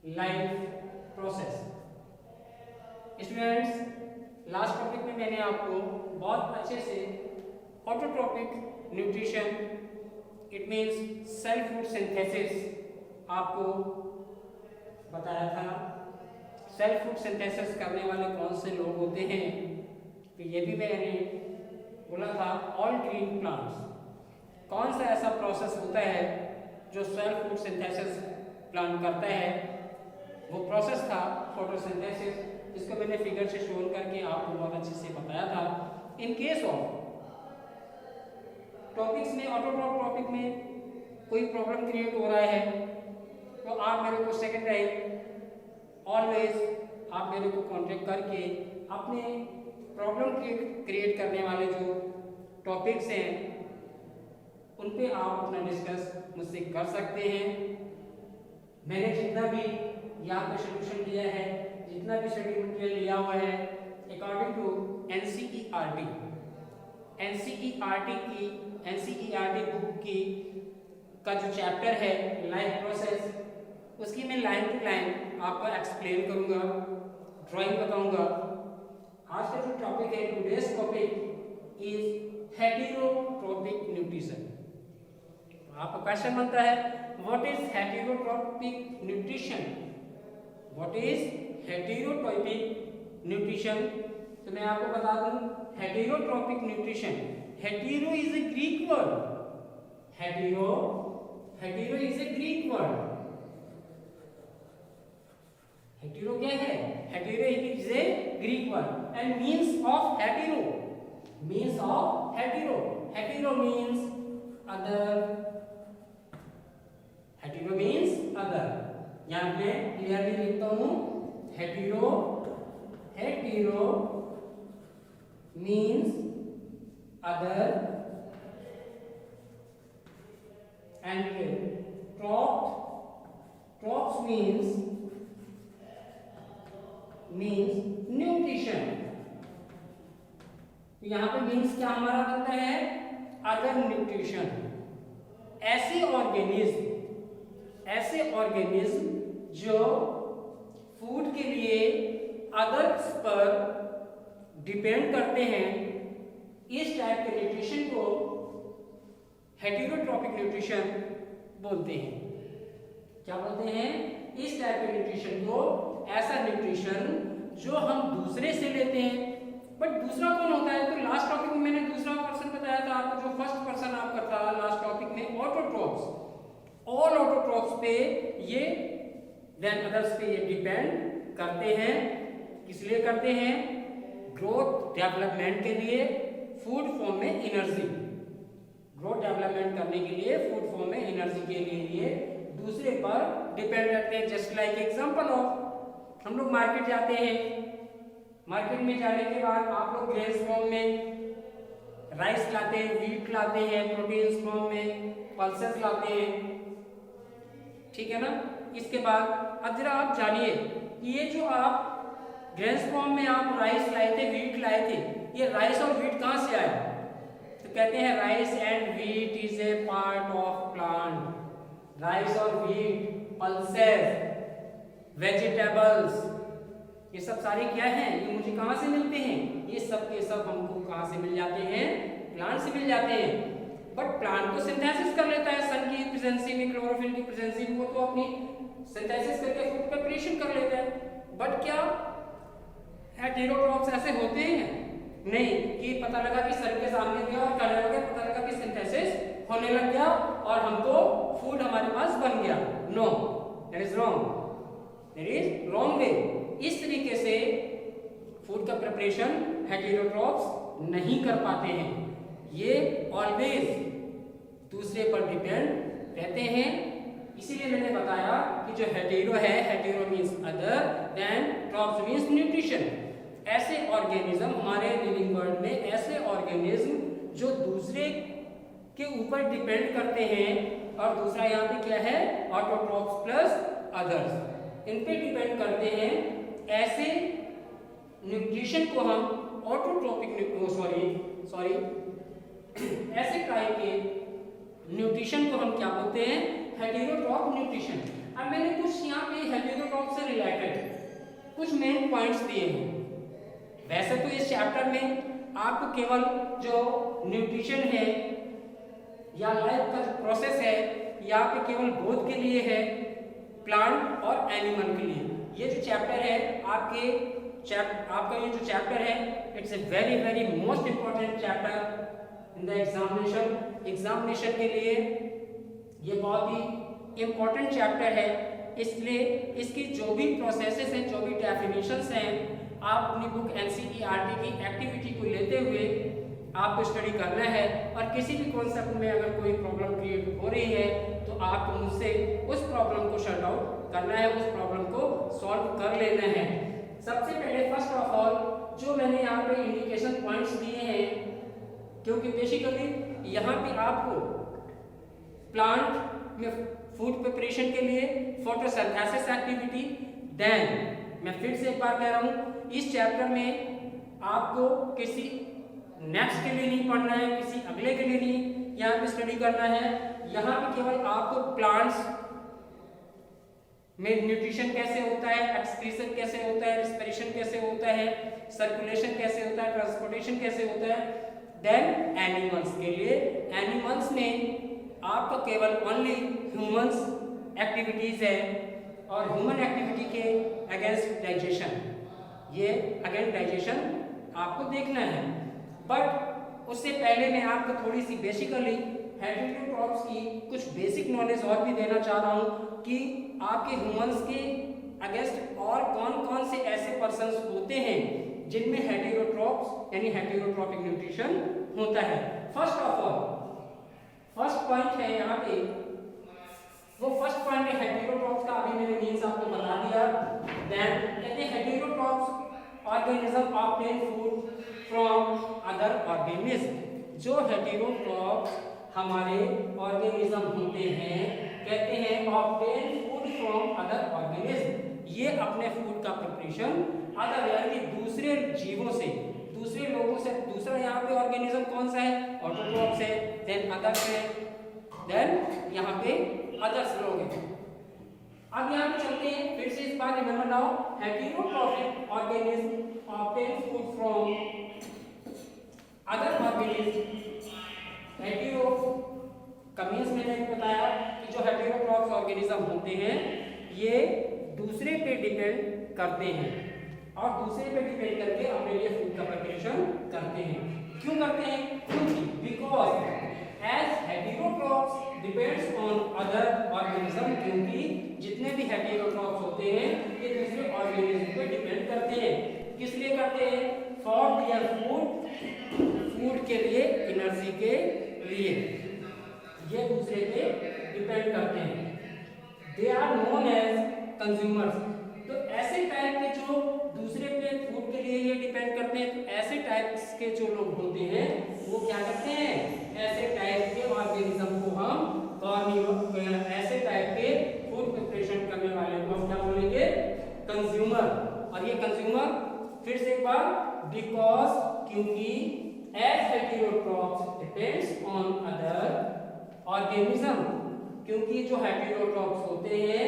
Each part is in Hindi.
Life process. Students, last topic में मैंने आपको बहुत अच्छे से autotrophic nutrition, it means cell food synthesis आपको बताया था। सेल फूड सिंथेसिस करने वाले कौन से लोग होते हैं, तो ये भी मैंने बोला था। ऑल ग्रीन प्लांट्स, कौन सा ऐसा प्रोसेस होता है जो सेल फूड सिंथेसिस प्लांट करता है, वो प्रोसेस था फोटोसिंथेसिस, जिसको मैंने फिगर से शो करके आपको बहुत अच्छे से बताया था। इन केस ऑफ टॉपिक्स में, ऑटोट्रॉप टॉपिक में कोई प्रॉब्लम क्रिएट हो रहा है तो आप मेरे को सेकंड टाइम ऑलवेज आप मेरे को कांटेक्ट करके अपने प्रॉब्लम क्रिएट करने वाले जो टॉपिक्स हैं उन पे आप अपना डिस्कस मुझसे कर सकते हैं। मैंने जितना भी यहाँ पे सोल्यूशन दिया है, जितना भी स्टडी मटेरियल लिया हुआ है अकॉर्डिंग टू एनसीईआरटी बुक की का जो चैप्टर है लाइफ प्रोसेस, उसकी मैं लाइन टू लाइन आपको एक्सप्लेन करूंगा, ड्राइंग बताऊंगा। आज का जो टॉपिक है, today's topic is heterotrophic nutrition. आपका क्वेश्चन बनता है, what is heterotrophic nutrition? What is heterotrophic nutrition? तो मैं आपको बता दूं, heterotrophic nutrition, hetero is a Greek word. Hetero is a Greek word. Hetero क्या है? Hetero is a Greek word and means of hetero, hetero means other, hetero means other. यहां पे क्लियरली लिखता हूं, hetero means other and trophs means nutrition. यहां पे मीन्स क्या हमारा बनता है? Other nutrition. ऐसे ऑर्गेनिज्म जो फूड के लिए अदर्स पर डिपेंड करते हैं, इस टाइप के न्यूट्रिशन को हेटेरोट्रॉपिक न्यूट्रिशन बोलते हैं। क्या बोलते हैं? इस टाइप के न्यूट्रिशन को, ऐसा न्यूट्रिशन जो हम दूसरे से लेते हैं। बट दूसरा कौन होता है? तो लास्ट टॉपिक में मैंने दूसरा पर्सन बताया था आपको, जो फर्स्ट पर्सन आपका था लास्ट टॉपिक में, ऑटोट्रॉप्स। ऑल ऑटोट्रॉप्स पे ये देन अदर्स पे ये डिपेंड करते हैं। किस लिए करते हैं? ग्रोथ डेवलपमेंट के लिए, फूड फॉर्म में एनर्जी, ग्रोथ डेवलपमेंट करने के लिए, फूड फॉर्म में एनर्जी के लिए दूसरे पर डिपेंड करते हैं। जस्ट लाइक एग्जांपल ऑफ, हम लोग मार्केट जाते हैं, मार्केट में जाने के बाद आप लोग ग्रेन्स फॉर्म में राइस लाते हैं, व्हीट लाते हैं, प्रोटीन्स फॉर्म में पल्सेस लाते हैं, ठीक है ना। इसके बाद अब जरा आप जानिए कि ये जो आप ग्रेन्स फॉर्म में आप राइस लाए थे, व्हीट लाए थे, ये राइस और व्हीट कहाँ से आए? तो कहते हैं rice and wheat is a part of plant. Rice और व्हीट, पल्सेस, वेजिटेबल्स, ये सब सारे क्या हैं? ये मुझे कहाँ से मिलते हैं? ये सब के सब हमको कहाँ से मिल जाते हैं? प्लांट से मिल जाते हैं। बट प्लांट तो सिंथेसिस कर लेता है, सन की प्रेजेंसी में, क्लोरोफिल की प्रेजेंसी में, वो तो अपनी सिंथेसिस करके फूड प्रिपरेशन कर लेता है। बट क्या हेटेरोट्रॉप्स ऐसे होते हैं? नहीं, कि पता लगा कि सर के सामने गया और करने लगे, पता लगा कि सिंथेसिस होने लग गया और हमको फूड हमारे पास बन गया। No, that is wrong way. इस तरीके से फूड का प्रिपरेशन हेटेरोट्रॉप्स नहीं कर पाते हैं। ये ऑलवेज दूसरे पर डिपेंड रहते हैं। इसीलिए मैंने बताया कि जो हेटेरो है, hetero means other, then trophs means nutrition. ऐसे ऑर्गेनिज्म हमारे लिविंग वर्ल्ड में, ऐसे ऑर्गेनिज्म जो दूसरे के ऊपर डिपेंड करते हैं, और दूसरा यहाँ पे क्या है? ऑटोट्रॉप्स प्लस अदर्स, इन पे डिपेंड करते हैं। ऐसे न्यूट्रिशन को हम ऑटोट्रॉपिक, ऐसे टाइप के न्यूट्रिशन को हम क्या बोलते हैं? हेटेरोट्रॉप न्यूट्रिशन। अब मैंने कुछ यहाँ यहाँ पे हेटेरोट्रॉप से रिलेटेड कुछ मेन पॉइंट्स दिए हैं। वैसे तो इस चैप्टर में आपको केवल जो न्यूट्रिशन है या लाइफ का जो प्रोसेस है यहाँ पे केवल बोथ के लिए है, प्लांट और एनिमल के लिए। ये जो चैप्टर है आपका ये जो चैप्टर है it's a very very most important chapter in the examination के लिए ये बहुत ही इंपॉर्टेंट चैप्टर है। इसलिए इसकी जो भी प्रोसेसेस हैं, जो भी डेफिनेशंस हैं, आप अपनी बुक एनसीईआरटी की एक्टिविटी को लेते हुए आपको स्टडी करना है। और किसी भी कॉन्सेप्ट में अगर कोई प्रॉब्लम क्रिएट हो रही है तो आपको मुझसे उस प्रॉब्लम को शट आउट करना है, उस प्रॉब्लम को सॉल्व कर लेना है। सबसे पहले फर्स्ट ऑफ ऑल जो मैंने यहाँ पे इंडिकेशन पॉइंट्स दिए हैं, क्योंकि बेसिकली यहाँ पे आपको प्लांट में फूड प्रिपरेशन के लिए फोटोसिंथेसिस एक्टिविटी, देन मैं फिर से एक बार कह रहा हूँ इस चैप्टर में आपको किसी नेक्स्ट के लिए नहीं पढ़ना है, किसी अगले के लिए नहीं यहाँ पे स्टडी करना है। यहाँ पे केवल आपको प्लांट्स में न्यूट्रिशन कैसे होता है, एक्सक्रीशन कैसे होता है, रेस्पिरेशन कैसे होता है, सर्कुलेशन कैसे होता है, ट्रांसपोर्टेशन कैसे होता है। देन एनिमल्स के लिए, एनिमल्स में आपका केवल ओनली ह्यूमंस एक्टिविटीज है और ह्यूमन एक्टिविटी के अगेंस्ट डाइजेशन, ये अगेंस्ट डाइजेशन आपको देखना है। बट उससे पहले मैं आपको थोड़ी सी बेसिकली हेटेरोट्रॉप्स की कुछ बेसिक नॉलेज और भी देना चाह रहा हूँ कि आपके ह्यूमंस के अगेंस्ट और कौन कौन से ऐसे पर्सन्स होते हैं जिनमें हेटेरोट्रॉप्स यानी हेटेरोट्रॉपिक न्यूट्रिशन होता है। First of all first point है यहाँ पे, वो फर्स्ट पॉइंट है हेटेरोट्रॉप्स का, अभी मैंने मीन्स आपको बता दिया। देन कहते हैं heterotrophs organism obtain food from other organism. जो हेटेरोट्रॉप्स हमारे ऑर्गेनिज्म होते हैं, कहते हैं obtain food from other organism, ये अपने फूड का प्रिपरेशन अदर यानी दूसरे जीवों से, दूसरे लोगों से, दूसरा यहाँ पे ऑर्गेनिज्म कौन सा है, ऑटोट्रॉप्स है, देन अदर है, देन यहाँ पे अदर्स लोग हैं। अब यहाँ पे चलते हैं फिर से इस बार remember now heterotrophic organism obtain food from other organism. Hetero का मींस मैंने बताया कि जो हेटेरोट्रॉप्स ऑर्गेनिज्म होते हैं ये दूसरे पे डिपेंड करते हैं और दूसरे पे डिपेंड करके अपने लिए फूड का प्रिपरेशन करते हैं। क्यों करते हैं? क्योंकि because as heterotrophs depends on other organism, क्योंकि जितने भी हेटेरोट्रॉप्स होते हैं ये दूसरे ऑर्गेनिज्म पे डिपेंड करते हैं। किस लिए करते हैं? फॉर देयर फूड के लिए, एनर्जी के लिए ये दूसरे पे डिपेंड करते हैं। They are known as consumers. तो ऐसे टाइप के जो दूसरे पे फूड के लिए ये डिपेंड करते हैं, तो ऐसे टाइप्स के जो लोग होते हैं वो क्या करते हैं, ऐसे टाइप के ऑर्गेनिज्म को हम ऐसे टाइप के फूड प्रिपरेशन करने वाले को हम क्या बोलेंगे, कंज्यूमर। और ये कंज्यूमर फिर से एक बार, बिकॉज क्योंकि as heterotrophs depends on other organism, क्योंकि जो हेटेरोट्रॉप्स होते हैं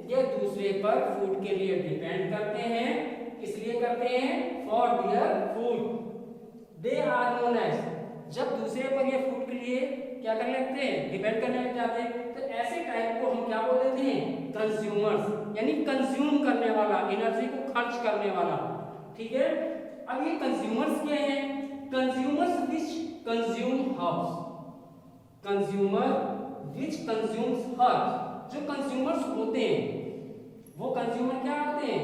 ये दूसरे पर फूड के लिए डिपेंड करते हैं। इसलिए करते हैं for their food. They are known as, जब दूसरे पर ये फूड के लिए क्या कर लेते हैं, डिपेंड करने लग जाते हैं, तो ऐसे टाइप को हम क्या बोल देते हैं, कंज्यूमर्स, यानी कंज्यूम करने वाला, एनर्जी को खर्च करने वाला। ठीक है, अब ये कंज्यूमर्स क्या है, कंज्यूमर्स विच कंज्यूम हर्ब्स, कंज्यूमर विच कंज्यूम्स हर्ब्स। जो कंज्यूमर्स होते हैं वो कंज्यूमर क्या होते हैं,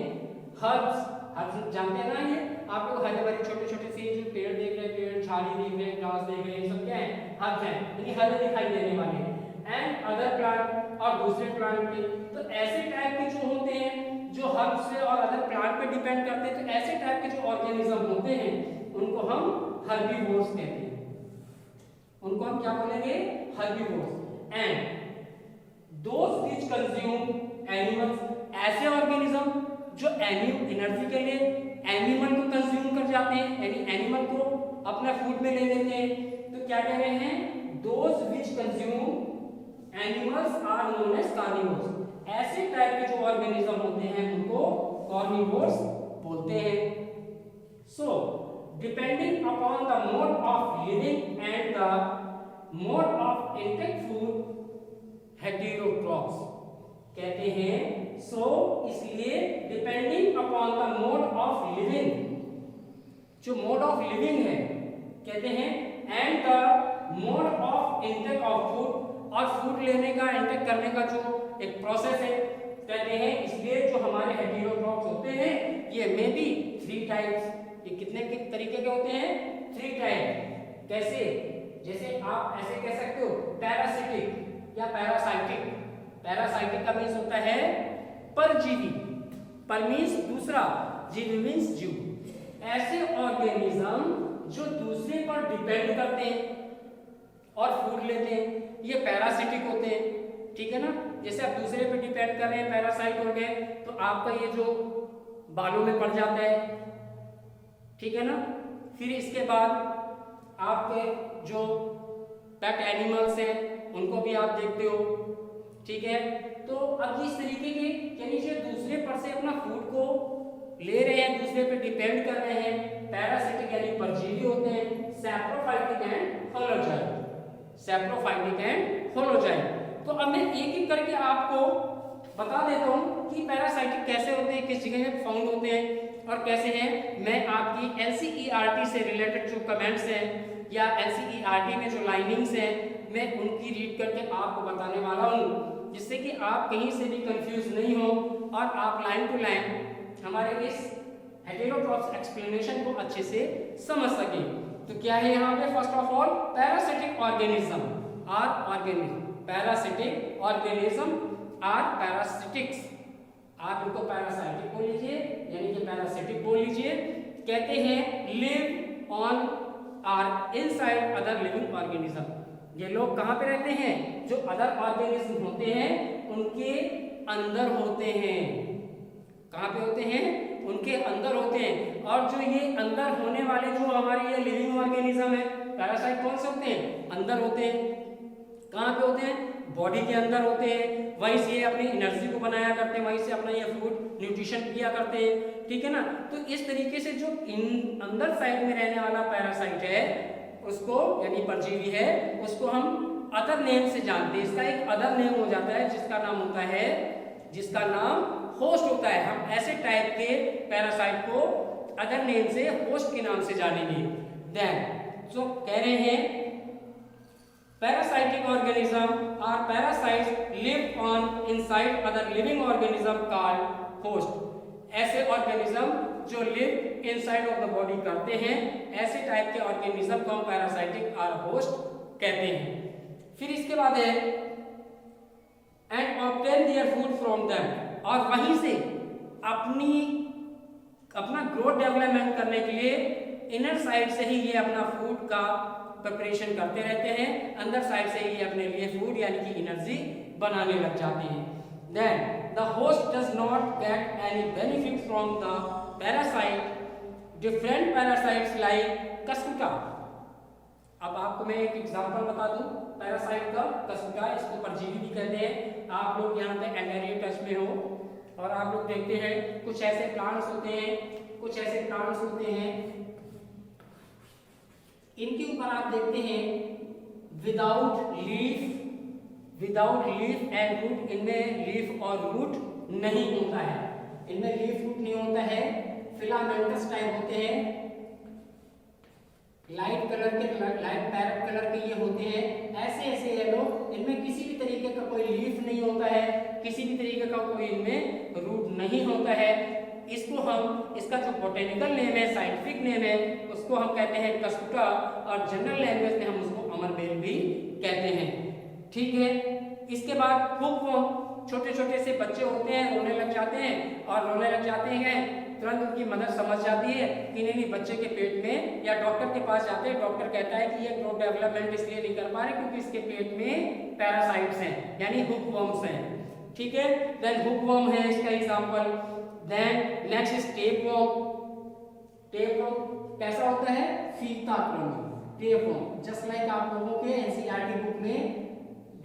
हर्ब्स। हर्ब्स जानते हैं ना, ये आप लोग हरे भरे छोटे छोटे से जो पेड़ देख रहे हैं, पेड़ झाड़ी देख रहे हैं, घास देख रहे हैं, सब क्या है, हर्ब्स हैं, यानी हरे दिखाई देने वाले। एंड अदर प्लांट, और दूसरे प्लांट पे, तो ऐसे टाइप के जो होते हैं जो हर्ब्स से और अदर प्लांट पे डिपेंड करते हैं, तो ऐसे टाइप के जो ऑर्गेनिज्म होते हैं उनको हम हर्बीवोर्स कहते हैं, उनको हम क्या बोलेंगे, herbivores. And those which consume animals, ऐसे ऑर्गेनिज्म जो एनर्जी के लिए एनिमल को कंज्यूम कर जाते हैं, यानी एनिमल को अपना फूड में ले लेते हैं, तो क्या कह रहे हैं, those which consume animals are known as carnivores. ऐसे टाइप के जो ऑर्गेनिज्म होते हैं उनको कार्निवोर्स बोलते हैं। So depending upon the mode of living and the mode of intake food heterotrophs कहते हैं। सो इसलिए depending upon the mode of living, जो मोड ऑफ लिविंग है कहते हैं, and the mode of intake of food, और फूड लेने का इंटेक करने का जो एक प्रोसेस है कहते हैं। इसलिए जो हमारे हेटेरोट्रॉप्स होते हैं ये मे बी 3 टाइप्स, ये कितने तरीके के होते हैं? 3 टाइप। कैसे? जैसे आप ऐसे कह सकते हो पैरासिटिक या पैरासाइटिक। पैरासाइटिक का मीन्स होता है परजीवी, पर मीन्स दूसरा, जीवी मीन्स जीव। ऐसे ऑर्गेनिज्म जो दूसरे पर डिपेंड करते हैं और फूड लेते हैं, ये पैरासिटिक होते हैं। ठीक है ना? जैसे आप दूसरे पे डिपेंड कर रहे हैं, पैरासाइट हो गए, तो आपका ये जो बालों में पड़ जाता है, ठीक है ना? फिर इसके बाद आपके जो पेट एनिमल्स हैं उनको भी आप देखते हो, ठीक है? तो अब इस तरीके के यानी जो दूसरे पर से अपना फूड को ले रहे हैं, दूसरे पे डिपेंड कर रहे हैं, पैरासिटिक यानी परजीवी होते हैं। Saprophytic and holozoic, saprophytic and holozoic. तो अब मैं एक एक करके आपको बता देता हूं कि पैरासाइटिक कैसे होते हैं, किस जगह में फाउंड होते हैं और कैसे हैं। मैं आपकी एनसीईआरटी से रिलेटेड जो कमेंट्स हैं या एनसीईआरटी में जो लाइनिंग्स हैं मैं उनकी रीड करके आपको बताने वाला हूं, जिससे कि आप कहीं से भी कंफ्यूज नहीं हो और आप लाइन टू लाइन हमारे इस हेटेरोट्रॉप्स एक्सप्लेनेशन को अच्छे से समझ सके। तो क्या है यहाँ पे? First of all parasitic organism are organism, parasitic organism are parasitics. आप इनको पैरासाइटिक बोल लीजिए यानी कि पैरासिटिक बोल लीजिए। कहते हैं live on or inside other living organism. ये लोग कहाँ पे रहते हैं? जो अदर ऑर्गेनिज्म होते हैं उनके अंदर होते हैं। कहाँ पे होते हैं? उनके अंदर होते हैं। और जो ये अंदर होने वाले जो हमारे ये लिविंग ऑर्गेनिज्म है, पैरासाइट कौन से होते हैं? अंदर होते हैं। कहाँ पे होते हैं? बॉडी के अंदर होते हैं। वहीं से ये अपनी एनर्जी को बनाया करते हैं, वहीं से अपना ये फूड न्यूट्रिशन किया करते हैं, ठीक है ना? तो इस तरीके से जो इन अंदर साइड में रहने वाला पैरासाइट है उसको यानी परजीवी है उसको हम अदर नेम से जानते हैं। इसका एक अदर नेम हो जाता है जिसका नाम होता है, जिसका नाम होस्ट होता है। हम ऐसे टाइप के पैरासाइट को अदर नेम से होस्ट के नाम से जानेंगे। देन जो कह रहे हैं parasitic organism or parasites live on inside other living organism called host. ऐसे ऑर्गेनिज्म जो live inside of the body करते हैं, ऐसे टाइप के ऑर्गेनिज्म को हम पैरासाइटिक आर होस्ट कहते हैं। फिर इसके बाद है and obtain there food from them, और वहीं से अपना ग्रोथ डेवलपमेंट करने के लिए इनर साइड से ही ये अपना फूड का प्रिपरेशन करते रहते हैं, अंदर साइड से ये अपने लिए फूड यानी कि एनर्जी बनाने लग जाते हैं। Then the host does not get any benefit from the parasite. Different parasites like cuscuta. अब आपको मैं एक एग्जांपल बता दूं पैरासाइट का, कस्कुटा, इसको परजीवी भी कहते हैं। आप लोग यहाँ पे एंडेरियो टच में हो और आप लोग देखते हैं कुछ ऐसे प्लांट्स होते हैं, कुछ ऐसे प्लांट्स होते हैं, इनके ऊपर आप देखते हैं विदाउट लीफ एंड रूट। इनमें लीफ और रूट नहीं होता है, इनमें लीफ रूट नहीं होता है। फिलामेंटस टाइप होते हैं, लाइट पैरेट कलर के ये होते हैं, ऐसे येलो। इनमें किसी भी तरीके का कोई लीफ नहीं होता है, किसी भी तरीके का कोई इनमें रूट नहीं होता है। इसको हम, इसका जो बोटेनिकल नेम है, साइंटिफिक नेम है, उसको हम कहते हैं कस्कुटा, और जनरल लैंग्वेज में हम उसको अमरबेल भी कहते हैं, ठीक है। इसके बाद हुकवर्म, छोटे छोटे से बच्चे होते हैं, रोने लग जाते हैं, और रोने लग जाते हैं तुरंत उनकी मदर समझ जाती है कि नहीं बच्चे के पेट में, या डॉक्टर के पास जाते हैं, डॉक्टर कहता है कि ये ग्रोथ डेवलपमेंट इसलिए नहीं कर पा रहे क्योंकि इसके पेट में पैरासाइट्स हैं यानी हुकवर्म्स हैं, ठीक है। देन हुकवर्म है इसका example. Then next is tapeworm. Tapeworm कैसा होता है? फीता कृमि, टेपवर्म। जस्ट लाइक आप लोगों के एनसीईआरटी बुक में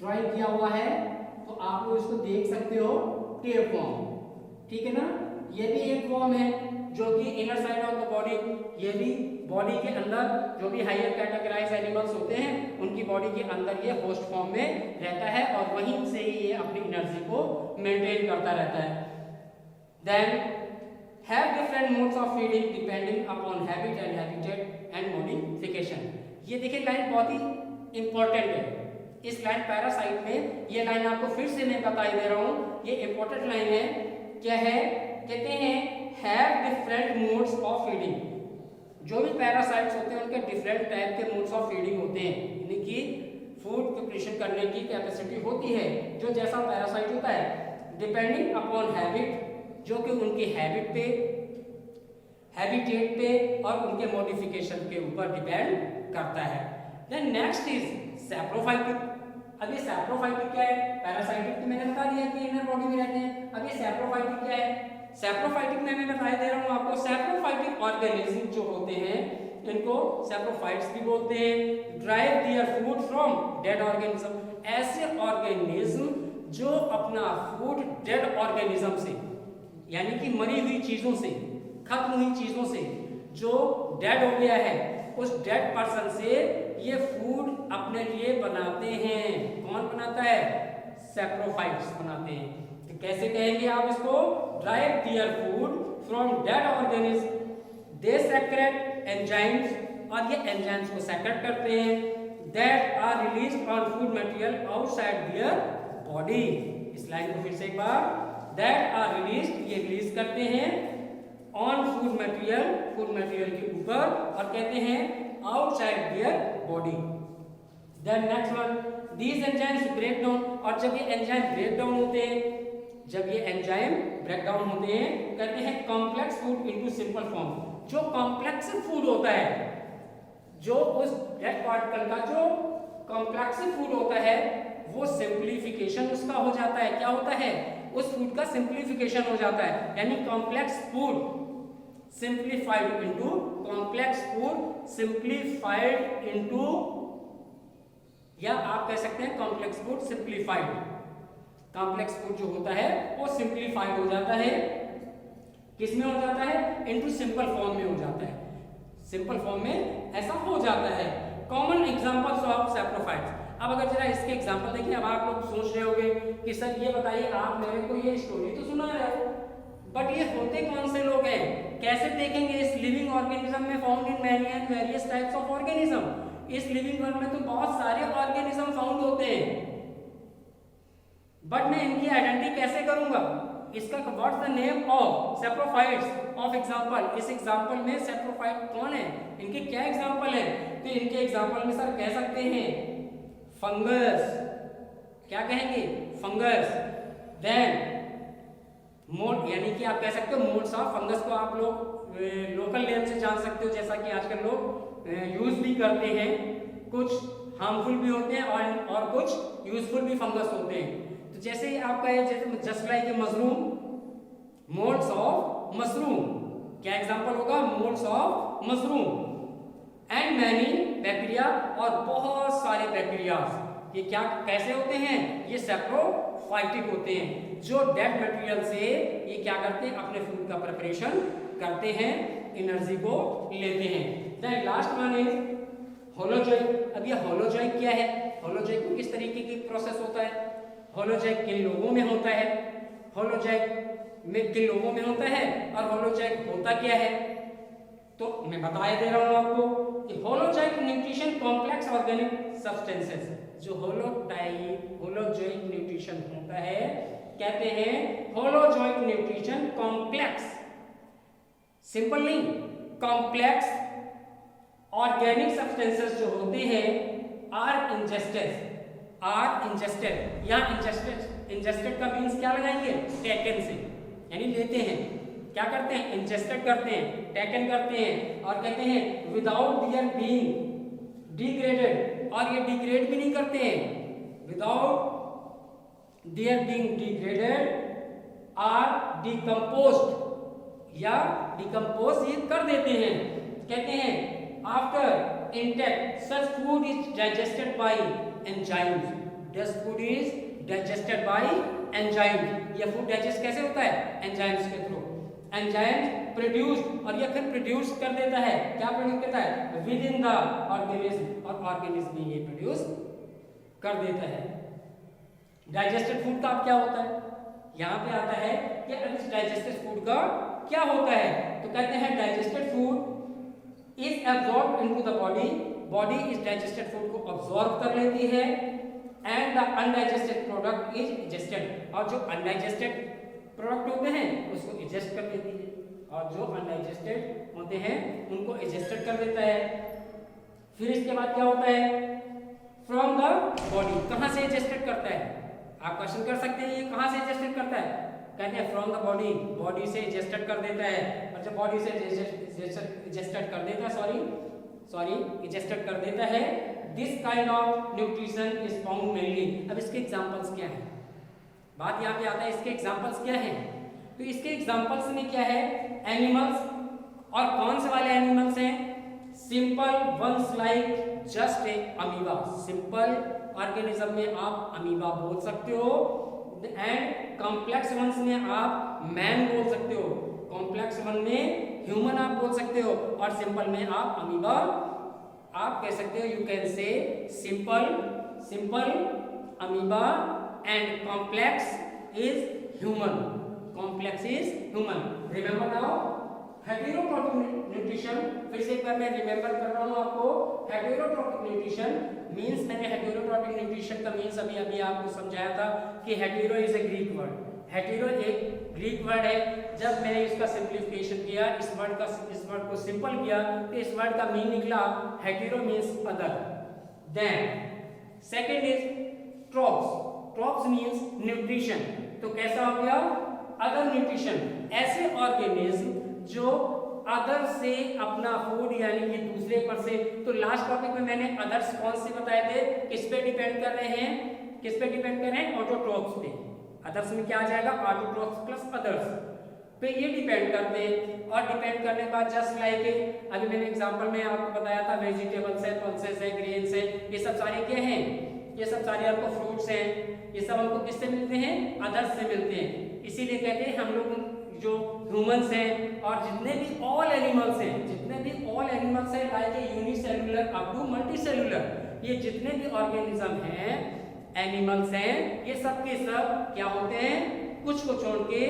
ड्राइंग किया हुआ है, तो आप लोग इसको देख सकते हो। टेप फॉर्म, ठीक है ना। ये भी एक फॉर्म है जो कि inner side of the body, ये भी बॉडी के अंदर जो भी हायर कैटेगराइज एनिमल्स होते हैं उनकी बॉडी के अंदर ये होस्ट फॉर्म में रहता है और वहीं से ही ये अपनी एनर्जी को मेंटेन करता रहता है। Then have different modes of feeding depending upon habit and habitat and modification। ये देखिए लाइन बहुत ही इंपॉर्टेंट है। इस लाइन पैरासाइट में ये लाइन आपको फिर से मैं बताई दे रहा हूँ, ये इंपॉर्टेंट लाइन है। क्या है, कहते हैं have different modes of feeding। जो भी पैरासाइट्स होते हैं उनके डिफरेंट टाइप के मोड्स ऑफ फीडिंग होते हैं, यानी कि फूड प्रिपरेशन करने की कैपेसिटी होती है जो जैसा पैरासाइट होता है। डिपेंडिंग अपॉन हैबिट, जो कि उनकी हैबिट पे, हैबिटेट पे और उनके मॉडिफिकेशन के ऊपर डिपेंड करता है। Then next is saprophytic. अब ये सैप्रोफाइटिक क्या है, पैरासाइटिक तो मैंने बता दिया कि इनर बॉडी में रहते हैं। अब ये सैप्रोफाइटिक क्या है, सैप्रोफाइटिक में मैं बता दे रहा हूँ आपको। सैप्रोफाइटिक ऑर्गेनिज्म जो होते हैं इनको सैप्रोफाइट्स भी बोलते हैं। Drive their food from dead organism, ऐसे ऑर्गेनिज्म जो अपना फूड डेड ऑर्गेनिज्म से, यानी कि मरी हुई चीजों से, खत्म हुई चीजों से, जो डेड हो गया है उस डेड पर्सन से ये फूड अपने लिए बनाते हैं। कौन बनाता है, सैप्रोफाइट्स बनाते हैं। तो कैसे कहेंगे आप इसको, derive their food from dead organism, they secrete enzymes, और ये एंजाइम्स को सेक्रेट करते हैं, that are released on food material outside their body. इस लाइन को फिर से एक बार, दैट आर रिलीज्ड, ये रिलीज करते हैं on food material, food material के ऊपर, और कहते हैं outside their body. Then next one, these enzymes break down, और जब ये एंजाइम ब्रेक डाउन होते हैं, जब ये एंजाइम ब्रेक डाउन होते हैं, कहते हैं complex food into simple form. जो कॉम्प्लेक्स फूड होता है, जो उस डेड पार्टिकल का जो कॉम्प्लेक्स फूड होता है वो सिंप्लीफिकेशन उसका हो जाता है। क्या होता है, उस फूड का सिंप्लीफिकेशन हो जाता है, यानी complex food simplified into, complex food simplified into, या आप कह सकते हैं complex food simplified. Complex food जो होता है वो सिंप्लीफाइड हो जाता है, किसमें हो जाता है, इनटू सिंपल फॉर्म में हो जाता है। सिंपल फॉर्म में ऐसा हो जाता है। Common examples of saprophytes. अब अगर जरा इसके एग्जांपल देखिए, अब आप लोग सोच रहे होंगे कि सर ये बताइए, आप मेरे को ये स्टोरी तो सुना रहे हो, बट ये होते कौन से लोग हैं, कैसे देखेंगे। इस लिविंग ऑर्गेनिज्म में found in many and various types of organism. इस लिविंग वर्ल्ड में तो बहुत सारे ऑर्गेनिज्म फाउंड होते हैं, बट मैं इनकी आइडेंटिटी कैसे करूंगा। इसका what's the name of saprophytes of example. इस एग्जांपल में सैप्रोफाइट कौन है, इनके क्या एग्जांपल है। तो इनके एग्जांपल में सर कह सकते हैं फंगस, क्या कहेंगे, फंगस। देन मोड, यानी कि आप कह सकते हो मोड्स ऑफ फंगस को आप लोग लोकल नेम से जान सकते हो, जैसा कि आजकल लोग यूज भी करते हैं। कुछ हार्मफुल भी होते हैं और कुछ यूजफुल भी फंगस होते हैं। तो जैसे आपका जैसे just like mushroom, modes of mushroom, क्या एग्जांपल होगा, modes of mushroom. And many bacteria, और बहुत सारे बैक्टीरिया, ये क्या कैसे होते हैं, ये सैप्रोफाइटिक होते हैं, जो डेड मटेरियल से ये क्या करते हैं, अपने फूड का प्रिपरेशन करते हैं, एनर्जी को लेते हैं। Then last one is holozoic. अब ये होलोजोइक क्या है, होलोजोइक में किस तरीके की प्रोसेस होता है। होलोजोइक किन लोगों में होता है, होलोजोइक में किन लोगों में होता है, और होलोजोइक होता क्या है। तो मैं बताया दे रहा हूं आपको कि holozoic nutrition complex organic substances, जो होलोजोइक न्यूट्रिशन होता है, कहते हैं होलोजोइक न्यूट्रिशन कॉम्प्लेक्स, सिंपल नहीं, कॉम्प्लेक्स ऑर्गेनिक सब्सटेंसेस जो होते हैं आर इंजेस्टेड। यहाँ इंजेस्टेड का मीन्स क्या लगाएंगे, टेकन से, यानी लेते हैं, क्या करते हैं, इंजेस्टेड करते हैं, टेकन करते हैं, और कहते हैं विदाउट देयर बीइंग डिग्रेडेड, और ये डिग्रेड भी नहीं करते हैं, without their being degraded or decomposed, या डिकम्पोज ये कर देते हैं। कहते हैं after intake such food is digested by enzymes, this food is digested by enzyme, ये फूड डाइजेस्ट कैसे होता है? एंजाइम्स के थ्रू। एंजाइम प्रोड्यूस, और ये फिर प्रोड्यूस कर देता है, क्या प्रोड्यूस करता है? विद इन द ऑर्गेनिज्म, और ऑर्गेनिज्म में ये प्रोड्यूस कर देता है। डाइजेस्टेड फूड का अब क्या होता है? यहाँ पे आता है कि इस डाइजेस्टेड फूड का क्या होता है, तो कहते हैं digested food is absorb into the body, body इस डाइजेस्टेड फूड को अब्सॉर्ब कर लेती है, and the undigested product is egested, और जो अनडाइजेस्टेड प्रोडक्ट होते हैं उसको इजेस्ट कर देती है, और जो अनडाइजेस्टेड होते हैं उनको इजेस्टेड कर देता है। फिर इसके बाद क्या होता है? फ्रॉम द बॉडी, कहाँ से इजेस्टेड करता है? आप क्वेश्चन कर सकते हैं ये कहाँ से इजेस्टेड करता है? कहते हैं फ्रॉम द बॉडी, बॉडी से इजेस्टेड कर देता है, और जब बॉडी से इजेस्टेड कर देता है, इजेस्टेड कर देता है, this kind of nutrition is found mainly. अब इसके एग्जांपल्स क्या हैं? बात यहाँ पे आता है इसके एग्जांपल्स क्या हैं? तो इसके एग्जांपल्स में क्या है? एनिमल्स, और कौन से वाले एनिमल्स हैं? Simple ones like just a amoeba, simple organism में आप अमीबा बोल सकते हो, एंड कॉम्प्लेक्स वंस में आप मैन बोल सकते हो, कॉम्प्लेक्स वन में ह्यूमन आप बोल सकते हो, और सिंपल में आप अमीबा आप कह सकते हो। You can say simple amoeba and complex is human, complex is human. Remember now heterotrophic nutrition, फिर से एक बार मैं रिमेंबर कर रहा हूं आपको। हेटेरोट्रॉपिक न्यूट्रिशन मींस, मैंने हेटेरोट्रॉपिक न्यूट्रिशन का मींस अभी आपको समझाया था कि hetero is a Greek word, hetero एक ग्रीक वर्ड है। जब मैंने इसका सिंप्लीफिकेशन किया, इस वर्ड को सिंपल किया, तो इस वर्ड का मीन निकला hetero means other. Then second is trophs, trophs means nutrition, तो कैसा हो गया? अदर न्यूट्रिशन, ऐसे ऑर्गेनिज्म जो अदर से अपना फूड यानी कि दूसरे पर से। तो लास्ट टॉपिक में मैंने अदर्स कौन से बताए थे? किस पे डिपेंड कर रहे हैं? किस पे डिपेंड कर रहे हैं? ऑटोट्रॉप्स पे। अदर्स में क्या आ जाएगा? ऑटोट्रॉप्स प्लस अदर्स पे ये डिपेंड करते हैं। और डिपेंड करने के बाद जस्ट लाइक अभी मैंने एग्जांपल में आपको बताया था, वेजिटेबल्स है, पल्सेस है, ग्रेन्स है, ये सब सारे क्या हैं? ये सब सारे आपको फ्रूट्स हैं, ये सब हमको किससे मिलते हैं? अदर्स से मिलते हैं। इसीलिए कहते हैं हम लोग जो ह्यूमंस हैं और जितने भी ऑल एनिमल्स हैं like a unicellular up to multicellular, ये जितने भी ऑर्गेनिज्म हैं, एनिमल्स हैं, ये सब के सब क्या होते हैं? कुछ को छोड़ के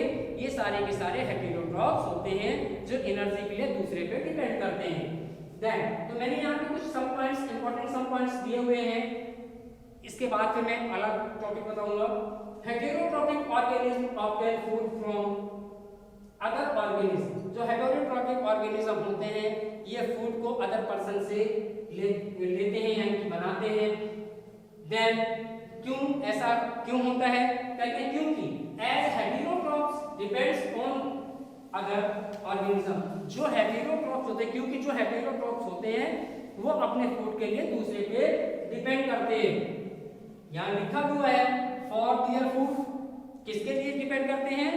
ये सारे के सारे हेटेरोट्रॉप्स होते हैं जो एनर्जी के लिए दूसरे पे डिपेंड करते हैं। देन तो मैंने यहाँ पे कुछ some points, important some points दिए हुए हैं। इसके बाद फिर मैं अलग टॉपिक बताऊंगा। Heterotrophic organism obtain food from other organism, जो हेटेरोट्रॉपिक ऑर्गेनिज्म होते हैं ये फूड को अदर पर्सन से लेते हैं यानी कि बनाते हैं। देन क्यों ऐसा क्यों होता है? कहते हैं क्योंकि as heterotrophs depends on other organism, जो हेटेरोट्रॉप्स होते हैं, क्योंकि जो हेटेरोट्रॉप्स होते हैं वो अपने फूड के लिए दूसरे पे डिपेंड करते हैं। यहाँ लिखा हुआ है फॉर देयर फूड, किसके लिए डिपेंड करते हैं?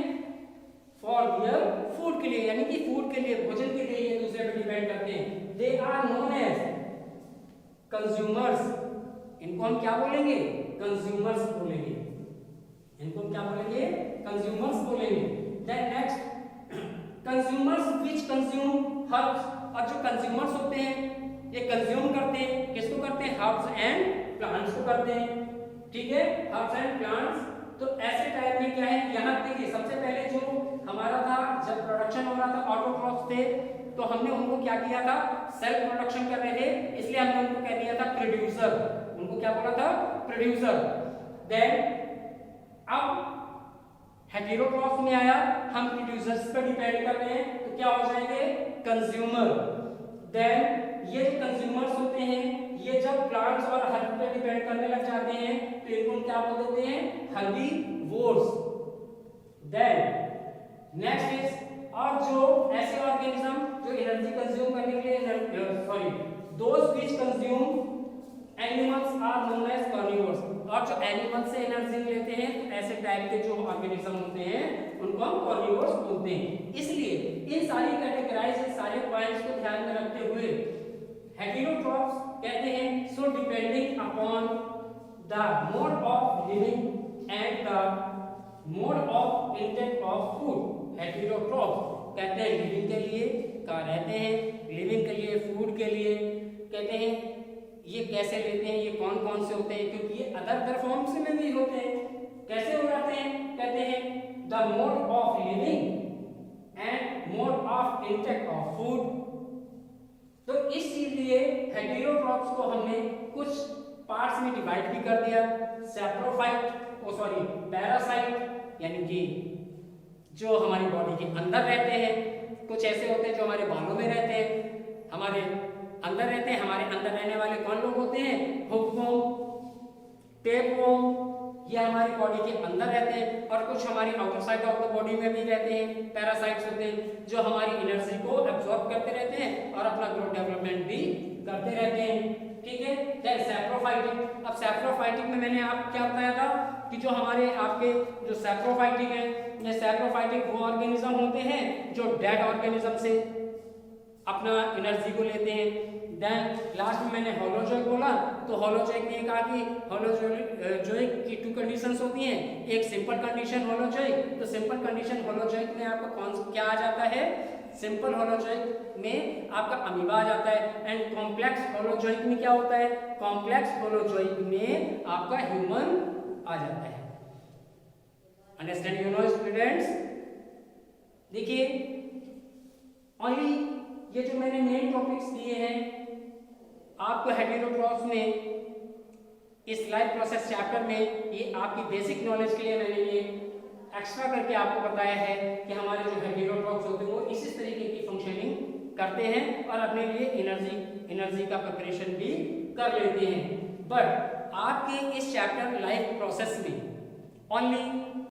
फॉर देयर फूड के लिए, यानी कि फूड के लिए, भोजन के लिए ये दूसरे पे डिपेंड करते हैं। They are known as consumers, इनको हम क्या बोलेंगे? कंज्यूमर्स बोलेंगे, इनको हम क्या बोलेंगे? कंज्यूमर्स बोलेंगे। Then next consumers which consume herbs, और जो कंज्यूमर्स होते हैं ये कंज्यूम करते हैं, किसको करते हैं? हर्ब्स एंड प्लांट्स को करते हैं, ठीक है, हर्ब्स एंड प्लांट्स। तो ऐसे टाइम में क्या है, यहाँ देखिए सबसे पहले जो हमारा था, जब प्रोडक्शन हो रहा था, ऑटोट्रॉप्स थे, तो हमने उनको क्या किया था? सेल्फ प्रोडक्शन कर रहे थे, इसलिए हमने उनको कह दिया था प्रोड्यूसर, उनको क्या बोला था? प्रोड्यूसर। देन अब हेटेरोट्रॉप्स में आया, हम प्रोड्यूसर्स पे डिपेंड कर रहे हैं, तो क्या हो जाएंगे? कंज्यूमर। देन ये जो कंज्यूमर्स होते हैं ये जब प्लांट्स और हर्ब पे डिपेंड करने लग जाते हैं तो इनको क्या बोल देते हैं? हर्बीवोर्स। देन नेक्स्ट इज, और जो ऐसे ऑर्गेनिज्म जो एनर्जी कंज्यूम करने के लिए those which consume animals are known as carnivores, और जो एनिमल से एनर्जी लेते हैं तो ऐसे टाइप के जो ऑर्गेनिज्म होते हैं उनको हम कार्निवोर्स बोलते हैं। इसलिए इन सारी कैटेगराइज, इन सारे पॉइंट्स को ध्यान में रखते हुए हेटेरोट्रॉप्स कहते हैं so depending upon the mode of living and the mode of intake of food heterotrophs कहते हैं लिविंग के लिए कहाँ रहते हैं, लिविंग के लिए, फूड के लिए कहते हैं। ये कैसे लेते हैं, ये कौन कौन से होते हैं, क्योंकि ये अदर फॉर्म्स में भी होते हैं। कैसे हो जाते हैं, कहते हैं the mode of living and mode of intake of food. तो इसीलिए हेटेरोट्रॉप्स को हमने कुछ पार्ट्स में डिवाइड भी कर दिया। सैप्रोफाइट पैरासाइट यानी कि जो हमारी बॉडी के अंदर रहते हैं, कुछ ऐसे होते हैं जो हमारे बालों में रहते हैं, हमारे अंदर रहते हैं। हमारे अंदर रहने वाले कौन लोग होते हैं, हुकवॉर्म, टेपवॉर्म, ये हमारी बॉडी के अंदर रहते हैं। और कुछ हमारी outer side of the body में भी रहते हैं, पैरासाइट्स होते हैं जो हमारी एनर्जी को एब्जॉर्ब करते रहते हैं और अपना ग्रोथ डेवलपमेंट भी करते रहते हैं। ठीक है, दैट सैप्रोफाइटिक। अब सैप्रोफाइटिक में मैंने आप क्या बताया था कि जो हमारे आपके जो सैप्रोफाइटिक है, ये सैप्रोफाइटिक वो ऑर्गेनिज्म होते हैं जो डेड ऑर्गेनिज्म से अपना एनर्जी को लेते हैं। देन लास्ट में मैंने होलोजोइक बोला, तो होलोजोइक में कहा कि होलोजोइक की टू कंडीशंस होती हैं, एक सिंपल कंडीशन होलोजोइक। तो सिंपल कंडीशन होलोजोइक में आपका कौन क्या आ जाता है, सिंपल होलोजोइक में आपका अमीबा आ जाता है। एंड कॉम्प्लेक्स होलोजोइक में क्या होता है, कॉम्प्लेक्स होलोजोइक में आपका ह्यूमन आ जाता है। Understand you know students. देखिए ओनली ये जो मैंने मेन टॉपिक्स दिए हैं आपको हेटेरोट्रॉप्स में इस लाइफ प्रोसेस चैप्टर में, ये आपकी बेसिक नॉलेज के लिए मैंने ये एक्स्ट्रा करके आपको बताया है कि हमारे जो हेटेरोट्रॉप्स होते हैं वो इसी तरीके की फंक्शनिंग करते हैं और अपने लिए एनर्जी का प्रिपरेशन भी कर लेते हैं। बट आपके इस चैप्टर लाइफ प्रोसेस में ओनली